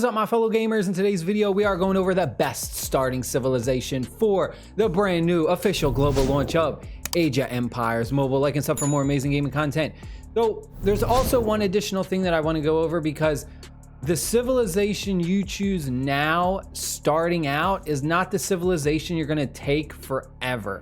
What's up, my fellow gamers? In today's video we are going over the best starting civilization for the brand new official global launch of Age of Empires Mobile. Like and sub for more amazing gaming content. So there's also one additional thing that I want to go over, because the civilization you choose now starting out is not the civilization you're going to take forever.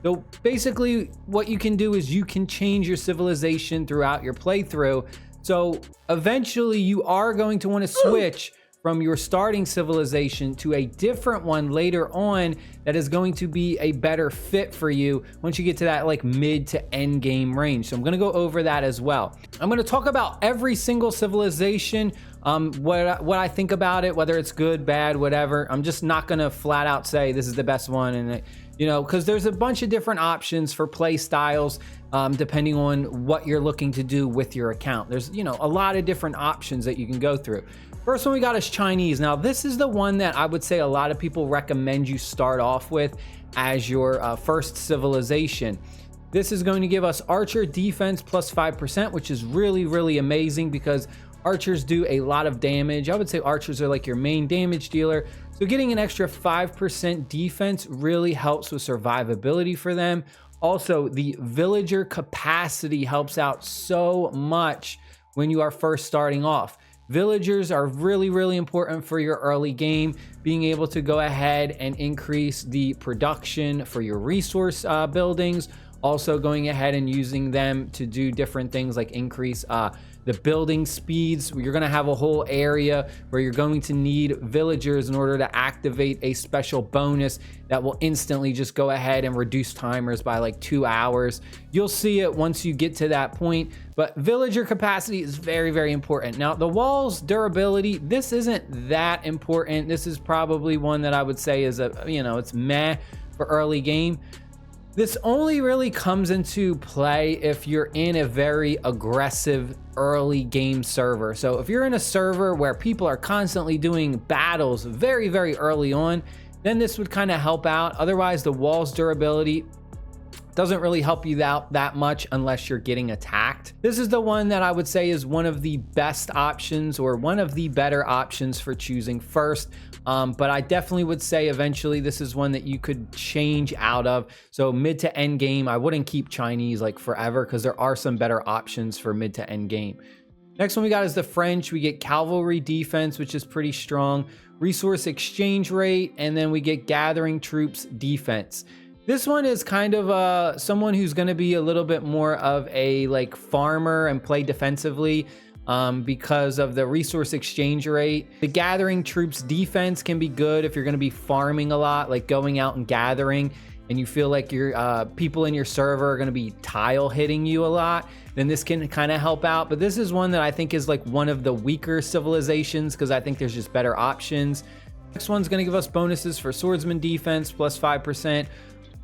So basically what you can do is you can change your civilization throughout your playthrough. So eventually you are going to want to switch from your starting civilization to a different one later on that is going to be a better fit for you once you get to that like mid to end game range. So I'm going to go over that as well. I'm going to talk about every single civilization, what I think about it, whether it's good, bad, whatever. I'm just not going to flat out say this is the best one, and you know, because there's a bunch of different options for play styles depending on what you're looking to do with your account. There's, you know, a lot of different options that you can go through. First one we got is Chinese. Now this is the one that I would say a lot of people recommend you start off with as your first civilization. This is going to give us archer defense plus 5%, which is really amazing because archers do a lot of damage. I would say archers are like your main damage dealer. So getting an extra 5% defense really helps with survivability for them. Also, the villager capacity helps out so much when you are first starting off. Villagers are really important for your early game, being able to go ahead and increase the production for your resource buildings. Also going ahead and using them to do different things like increase the building speeds. You're going to have a whole area where you're going to need villagers in order to activate a special bonus that will instantly just go ahead and reduce timers by like 2 hours. You'll see it once you get to that point, but villager capacity is very important. Now the walls durability, this isn't that important. This is probably one that I would say is a, you know, it's meh for early game. This only really comes into play if you're in a very aggressive early game server. So if you're in a server where people are constantly doing battles very early on, then this would kind of help out. Otherwise, the wall's durability doesn't really help you out that much unless you're getting attacked. This is the one that I would say is one of the best options, or one of the better options for choosing first. But I definitely would say eventually this is one that you could change out of. So mid to end game, I wouldn't keep Chinese like forever, because there are some better options for mid to end game. Next one we got is the French. We get cavalry defense, which is pretty strong, resource exchange rate, and then we get gathering troops defense. This one is kind of someone who's going to be a little bit more of a like farmer and play defensively because of the resource exchange rate. The gathering troops defense can be good if you're going to be farming a lot, like going out and gathering, and you feel like your people in your server are going to be tile hitting you a lot, then this can kind of help out. But this is one that I think is like one of the weaker civilizations, because I think there's just better options. Next one's going to give us bonuses for swordsman defense plus 5%.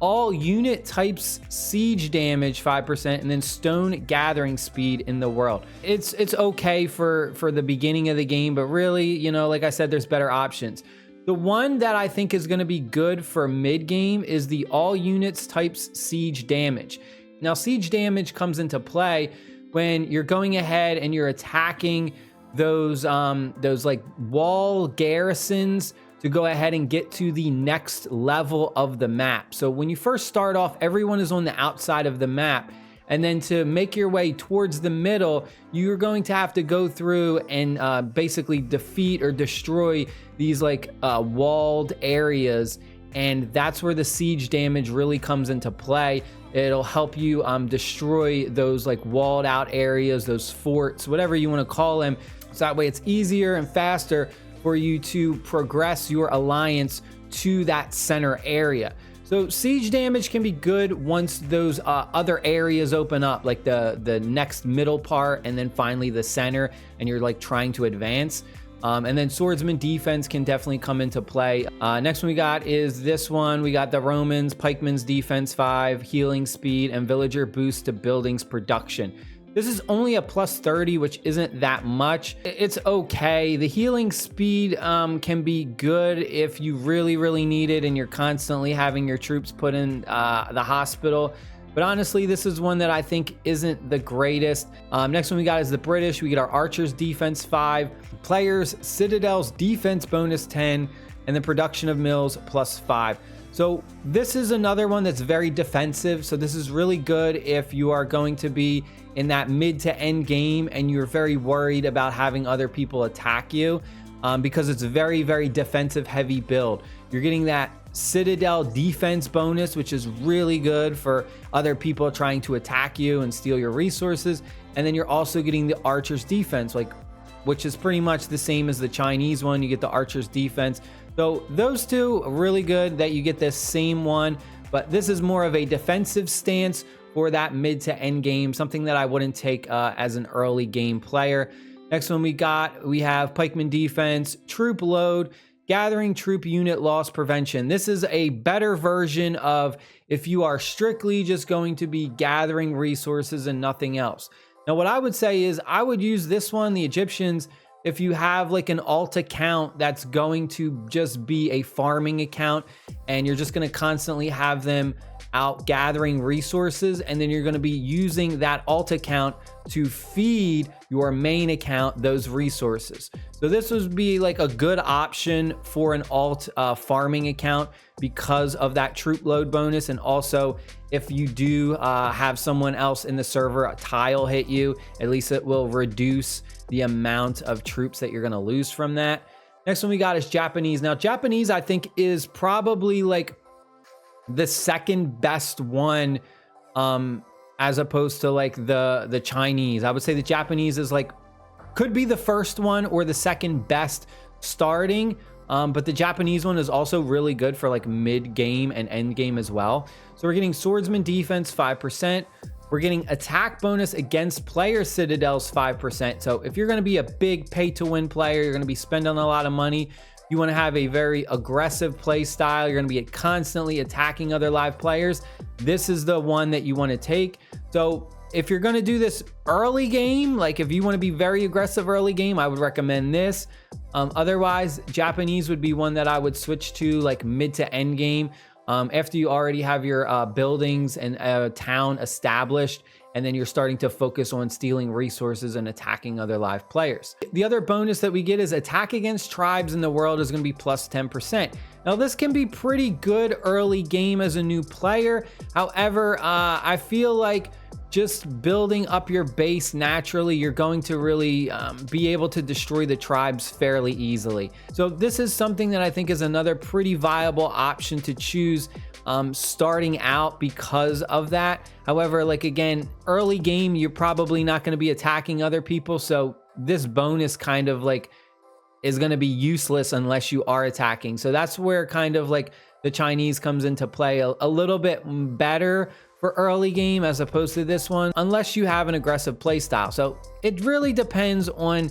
All unit types siege damage 5%, and then stone gathering speed in the world. It's okay for the beginning of the game, but really, you know, like I said, there's better options. The one that I think is going to be good for mid game is the all units types siege damage. Now siege damage comes into play when you're going ahead and you're attacking those like wall garrisons to go ahead and get to the next level of the map. So when you first start off, everyone is on the outside of the map, and then to make your way towards the middle, you're going to have to go through and basically defeat or destroy these like walled areas, and that's where the siege damage really comes into play. It'll help you destroy those like walled out areas, those forts, whatever you want to call them. So that way it's easier and faster for you to progress your alliance to that center area. So siege damage can be good once those other areas open up, like the next middle part, and then finally the center, and you're like trying to advance. And then swordsman defense can definitely come into play. Next one we got is this one. We got the Romans, pikeman's defense 5, healing speed, and villager boost to buildings production. This is only a plus 30, which isn't that much. It's okay. The healing speed can be good if you really need it and you're constantly having your troops put in the hospital. but honestly, this is one that I think isn't the greatest. Next one we got is the British. We get our archers defense 5, players citadels defense bonus 10, and the production of mills plus 5. So this is another one that's very defensive. So this is really good if you are going to be in that mid to end game and you're very worried about having other people attack you, because it's a very, very defensive heavy build. You're getting that citadel defense bonus, which is really good for other people trying to attack you and steal your resources. And then you're also getting the archers defense, which is pretty much the same as the Chinese one. You get the archers defense. So those two are really good that you get this same one, but this is more of a defensive stance for that mid to end game, something that I wouldn't take as an early game player. Next one we have pikeman defense, troop load, gathering troop unit loss prevention. This is a better version of if you are strictly just going to be gathering resources and nothing else. Now, what I would say is I would use this one, the Egyptians, if you have like an alt account that's going to just be a farming account and you're just going to constantly have them out gathering resources, and then you're going to be using that alt account to feed your main account those resources. So this would be like a good option for an alt farming account because of that troop load bonus. And also if you do have someone else in the server a tile hit you, at least it will reduce the amount of troops that you're going to lose from that. Next one we got is Japanese. Now Japanese I think is probably like the second best one as opposed to like the Chinese. I would say the Japanese is like could be the first one or the second best starting, but the Japanese one is also really good for like mid game and end game as well. So we're getting swordsman defense 5%. We're getting attack bonus against player citadels 5%. So if you're going to be a big pay to win player, you're going to be spending a lot of money, you want to have a very aggressive play style, you're going to be constantly attacking other live players, this is the one that you want to take. So if you're going to do this early game, like if you want to be very aggressive early game, I would recommend this. Otherwise, Japanese would be one that I would switch to like mid to end game. After you already have your buildings and a town established, and then you're starting to focus on stealing resources and attacking other live players. The other bonus that we get is attack against tribes in the world is going to be plus 10%. Now this can be pretty good early game as a new player. However, I feel like just building up your base naturally, you're going to really be able to destroy the tribes fairly easily. So this is something that I think is another pretty viable option to choose starting out because of that. However, like again, early game, you're probably not going to be attacking other people. So this bonus kind of like is going to be useless unless you are attacking. So that's where kind of like the Chinese comes into play a little bit better for early game as opposed to this one, unless you have an aggressive play style. So it really depends on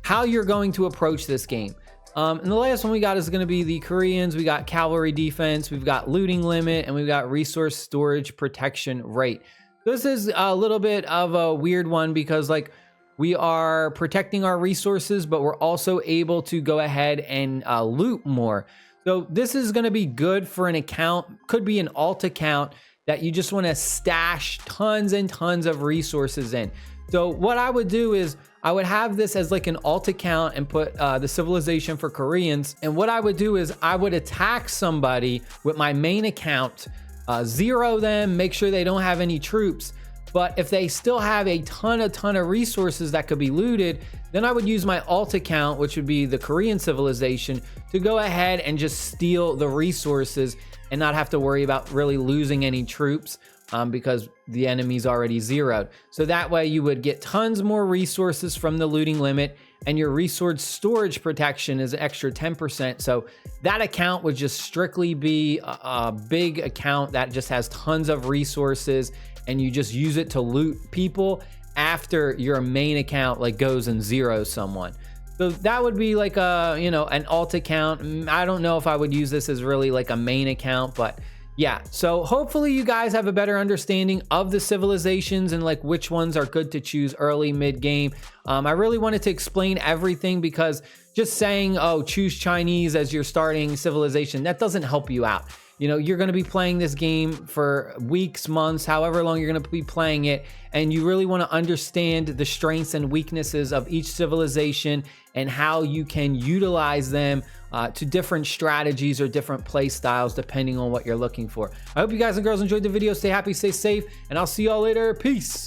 how you're going to approach this game. And the last one we got is going to be the Koreans. We got cavalry defense, we've got looting limit, and we've got resource storage protection rate. This is a little bit of a weird one because like we are protecting our resources, but we're also able to go ahead and loot more. So this is going to be good for an account, could be an alt account that you just want to stash tons and tons of resources in. So what I would do is I would have this as like an alt account and put the civilization for Koreans. And what I would do is I would attack somebody with my main account, zero them, make sure they don't have any troops. But if they still have a ton of resources that could be looted, then I would use my alt account, which would be the Korean civilization, to go ahead and just steal the resources and not have to worry about really losing any troops because the enemy's already zeroed. So that way you would get tons more resources from the looting limit, and your resource storage protection is an extra 10%. So that account would just strictly be a big account that just has tons of resources, and you just use it to loot people after your main account like goes and zeros someone. So that would be like a, you know, an alt account. I don't know if I would use this as really like a main account, but yeah. So hopefully you guys have a better understanding of the civilizations and like which ones are good to choose early, mid game. I really wanted to explain everything because just saying, oh, choose Chinese as your starting civilization, that doesn't help you out. You know, you're going to be playing this game for weeks, months, however long you're going to be playing it, and you really want to understand the strengths and weaknesses of each civilization and how you can utilize them to different strategies or different play styles depending on what you're looking for. I hope you guys and girls enjoyed the video. Stay happy, stay safe, and I'll see y'all later. Peace.